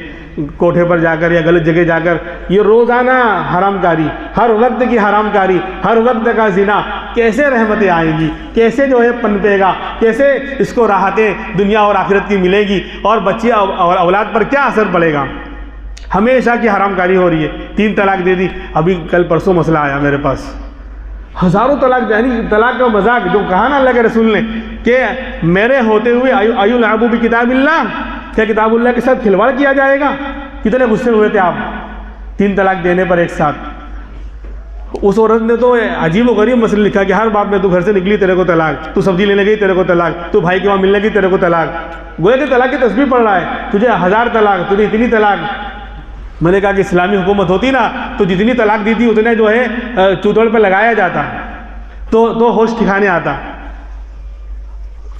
कोठे पर जाकर या गलत जगह जाकर, ये रोज़ाना हरामकारी, हर वक्त की हरामकारी, हर वक्त का ज़िना। कैसे रहमतें आएंगी, कैसे जो है पनपेगा, कैसे इसको राहतें दुनिया और आखिरत की मिलेगी, और बच्चे और औलाद पर क्या असर पड़ेगा। हमेशा की हरामकारी हो रही है। 3 तलाक दे दी। अभी कल परसों मसला आया मेरे पास, हज़ारों तलाक, यानी तलाक का मजाक जो कहा ना अल्लाह के रसूल ने कि मेरे होते हुए आयुल आबू भी किताबिल्लाह, क्या किताबुल्लाह के साथ खिलवाड़ किया जाएगा। कितने गुस्से हुए थे आप 3 तलाक देने पर एक साथ। उस औरत ने तो अजीब व गरीब मसला लिखा कि हर बात में तू घर से निकली तेरे को तलाक, तू सब्जी लेने गई तेरे को तलाक, तू भाई के वहाँ मिलने गई तेरे को तलाक। गोया कि तलाक की तस्बीह पढ़ रहा है, तुझे 1000 तलाक, तुझे इतनी तलाक। मैंने कहा कि इस्लामी हुकूमत होती ना तो जितनी तलाक दी थी उतने जो है चूतड़ पर लगाया जाता, तो होश ठिकाने आता।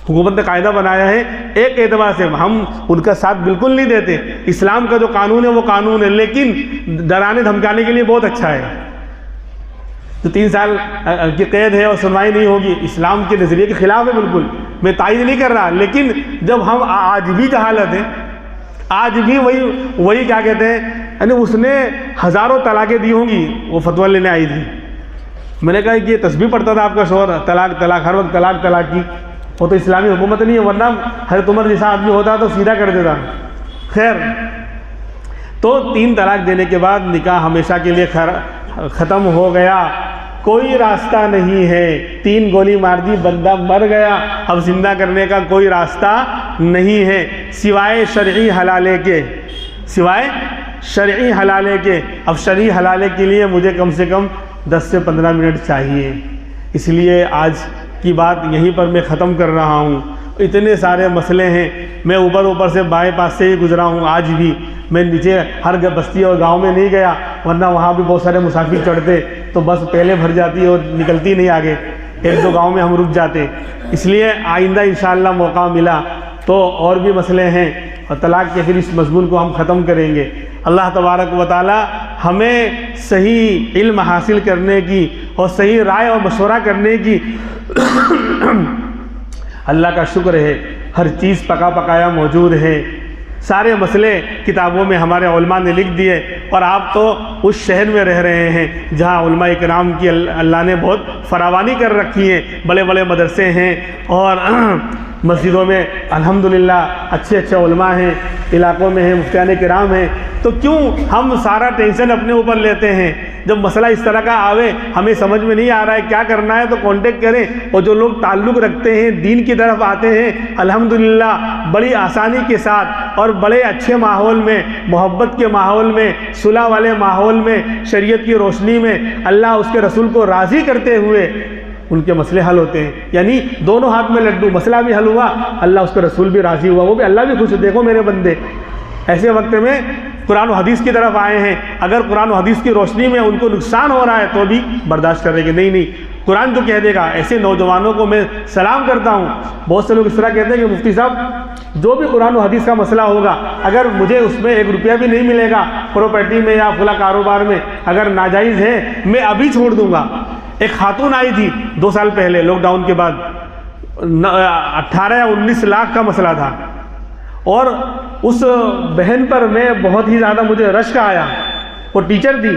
हुकूमत ने कायदा बनाया है, एक एतबार से हम उनका साथ बिल्कुल नहीं देते। इस्लाम का जो कानून है वो कानून है, लेकिन डराने धमकाने के लिए बहुत अच्छा है। तो 3 साल की कैद है और सुनवाई नहीं होगी, इस्लाम के नज़रिए के खिलाफ है बिल्कुल। मैं तायद नहीं कर रहा, लेकिन जब हम आज भी जहालत है, आज भी वही क्या कहते हैं, यानी उसने हज़ारों तलाक़ें दी होंगी, वो फतवा लेने आई थी। मैंने कहा कि ये तस्बीह पढ़ता था आपका शोहर, तलाक तलाक, हर वक्त तलाक तलाक की। वो तो इस्लामी हुकूमत नहीं है, वरना हज़रत उमर जैसा आदमी होता तो सीधा कर देता। खैर, तो 3 तलाक देने के बाद निकाह हमेशा के लिए ख़त्म हो गया, कोई रास्ता नहीं है। 3 गोली मार दी, बंदा मर गया, अब जिंदा करने का कोई रास्ता नहीं है सिवाय शरई हलाले के, सिवाय शरई हलाले के। अब शरई हलाले के लिए मुझे कम से कम 10 से 15 मिनट चाहिए, इसलिए आज की बात यहीं पर मैं ख़त्म कर रहा हूँ। इतने सारे मसले हैं, मैं ऊपर से बाएं पास से ही गुजरा हूँ। आज भी मैं नीचे हर बस्ती और गांव में नहीं गया, वरना वहाँ भी बहुत सारे मुसाफिर चढ़ते तो बस पहले भर जाती और निकलती नहीं आगे, 1-2 गांव में हम रुक जाते। इसलिए आइंदा इंशाअल्लाह मौका मिला तो और भी मसले हैं और तलाक के फिर इस मज़मून को हम ख़त्म करेंगे। अल्लाह तबारक व तआला हमें सही इल्म हासिल करने की और सही राय और मशवरा करने की अल्लाह का शुक्र है, हर चीज़ पका पकाया मौजूद है। सारे मसले किताबों में हमारे उलमा ने लिख दिए, और आप तो उस शहर में रह रहे हैं जहाँ उलमा इकराम की अल्लाह ने बहुत फरावानी कर रखी है। बड़े बड़े मदरसे हैं और मस्जिदों में अल्हम्दुलिल्लाह अच्छे उलमा हैं, इलाक़ों में हैं, मुफ्तियान किराम हैं। तो क्यों हम सारा टेंशन अपने ऊपर लेते हैं। जब मसला इस तरह का आवे, हमें समझ में नहीं आ रहा है क्या करना है, तो कांटेक्ट करें। और जो लोग ताल्लुक़ रखते हैं, दीन की तरफ आते हैं, अल्हम्दुलिल्लाह बड़ी आसानी के साथ और बड़े अच्छे माहौल में, मोहब्बत के माहौल में, सुलह वाले माहौल में, शरीयत की रोशनी में, अल्लाह उसके रसूल को राज़ी करते हुए उनके मसले हल होते हैं। यानी दोनों हाथ में लड्डू, मसला भी हल हुआ, अल्लाह उसका रसूल भी राज़ी हुआ, वो भी अल्लाह भी खुश। देखो मेरे बंदे ऐसे वक्त में कुरान और हदीस की तरफ आए हैं। अगर कुरान और हदीस की रोशनी में उनको नुकसान हो रहा है तो भी बर्दाश्त करेंगे। नहीं, कुरान तो कह देगा। ऐसे नौजवानों को मैं सलाम करता हूँ। बहुत से लोग इस तरह कहते हैं कि मुफ्ती साहब, जो भी कुरान और हदीस का मसला होगा, अगर मुझे उसमें 1 रुपया भी नहीं मिलेगा, प्रॉपर्टी में या फला कारोबार में अगर नाजायज़ है, मैं अभी छोड़ दूँगा। एक खातून आई थी 2 साल पहले लॉकडाउन के बाद, 18 या 19 लाख का मसला था, और उस बहन पर मैं बहुत ही ज़्यादा मुझे रश्क आया। वो टीचर थी,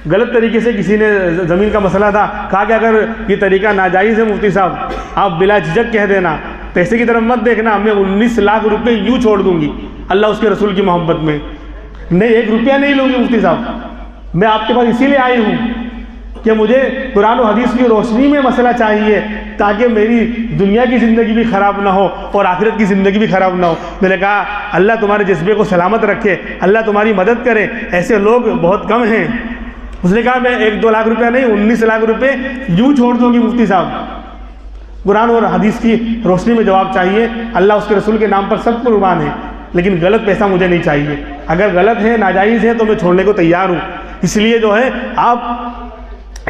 गलत तरीके से किसी ने ज़मीन का मसला था, कहा कि अगर ये तरीका नाजायज़ है मुफ्ती साहब, आप बिला झिझक कह देना, पैसे की तरफ मत देखना, मैं 19 लाख रुपए यूँ छोड़ दूँगी अल्लाह उसके रसूल की मोहब्बत में। नहीं, 1 रुपया नहीं लूँगी मुफ्ती साहब, मैं आपके पास इसीलिए आई हूँ कि मुझे कुरान और हदीस की रोशनी में मसला चाहिए, ताकि मेरी दुनिया की ज़िंदगी भी ख़राब ना हो और आखिरत की ज़िंदगी भी ख़राब ना हो। मैंने कहा अल्लाह तुम्हारे जज्बे को सलामत रखे, अल्लाह तुम्हारी मदद करे। ऐसे लोग बहुत कम हैं, उसने कहा मैं 1-2 लाख रुपया नहीं 19 लाख रुपए यूँ छोड़ दूंगी मुफ्ती साहब। कुरान और हदीस की रोशनी में जवाब चाहिए। अल्लाह उसके रसूल के नाम पर सब कुर्बान है, लेकिन गलत पैसा मुझे नहीं चाहिए। अगर गलत है, नाजायज़ है, तो मैं छोड़ने को तैयार हूँ। इसलिए जो है आप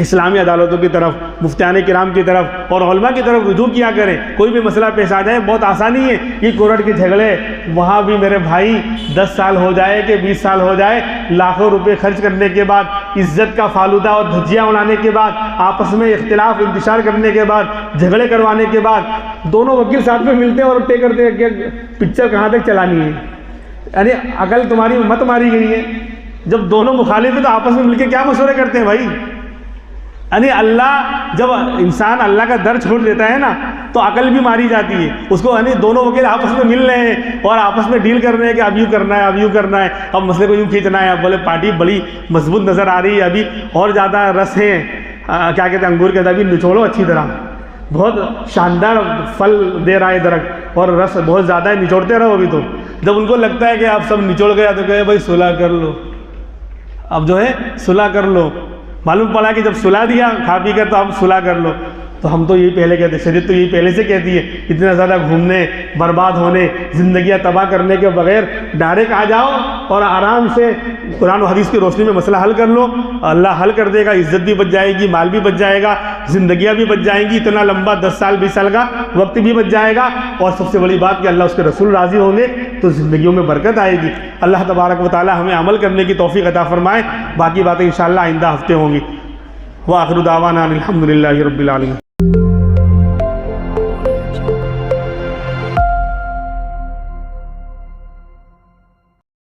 इस्लामी अदालतों की तरफ, मुफ्तियान किराम की तरफ और उलमा की तरफ रुजू किया करें। कोई भी मसला पेश आ जाए, बहुत आसानी है। ये कोर्ट के झगड़े, वहाँ भी मेरे भाई 10 साल हो जाए कि 20 साल हो जाए, लाखों रुपए खर्च करने के बाद, इज्जत का फालूदा और धज्जियाँ उड़ाने के बाद, आपस में इख्तिलाफ इंतशार करने के बाद, झगड़े करवाने के बाद, दोनों वकील साथ में मिलते हैं और तय करते हैं कि पिक्चर कहाँ तक चलानी है। यानी अकल तुम्हारी मत मारी गई है। जब दोनों मुखालिफ हैं तो आपस में मिलकर क्या मशवरे करते हैं भाई। यानी अल्लाह, जब इंसान अल्लाह का दर छोड़ देता है ना, तो अकल भी मारी जाती है उसको। यानी दोनों वकील आपस में मिल रहे हैं और आपस में डील कर रहे हैं कि अब यूँ करना है, अब यूँ करना है, अब मसले को यूँ खींचना है। अब बोले पार्टी बड़ी मजबूत नज़र आ रही है, अभी और ज़्यादा रस है, क्या कहते हैं अंगूर के, अभी निचोड़ो अच्छी तरह, बहुत शानदार फल दे रहा है दरख्त और रस बहुत ज़्यादा है, निचोड़ते रहो। अभी तो जब उनको लगता है कि आप सब निचोड़ गया तो कहे भाई सुलह कर लो, अब जो है सुलह कर लो। मालूम पड़ा कि जब सुला दिया खा पी कर तो अब सुलह कर लो। तो हम तो यही पहले कहते, शरीयत तो यही पहले से कहती है, इतना ज़्यादा घूमने, बर्बाद होने, ज़िंदगियाँ तबाह करने के बगैर डायरेक्ट आ जाओ और आराम से कुरान और हदीस की रोशनी में मसला हल कर लो। अल्लाह हल कर देगा, इज़्ज़त भी बच जाएगी, माल भी बच जाएगा, ज़िंदगियाँ भी बच जाएंगी। इतना लंबा 10 साल 20 साल का वक्त भी बच जाएगा। और सबसे बड़ी बात कि अल्लाह उसके रसूल राज़ी होंगे तो ज़िंदगियों में बरकत आएगी। अल्लाह तबारक व तआला हमें अमल करने की तौफ़ीक़ अता फ़रमाए। बाकी बातें इंशाअल्लाह आइंदा हफ्ते होंगी। व आखिरु दावाना अनिल हम्दुलिल्लाहि रब्बिल आलमीन।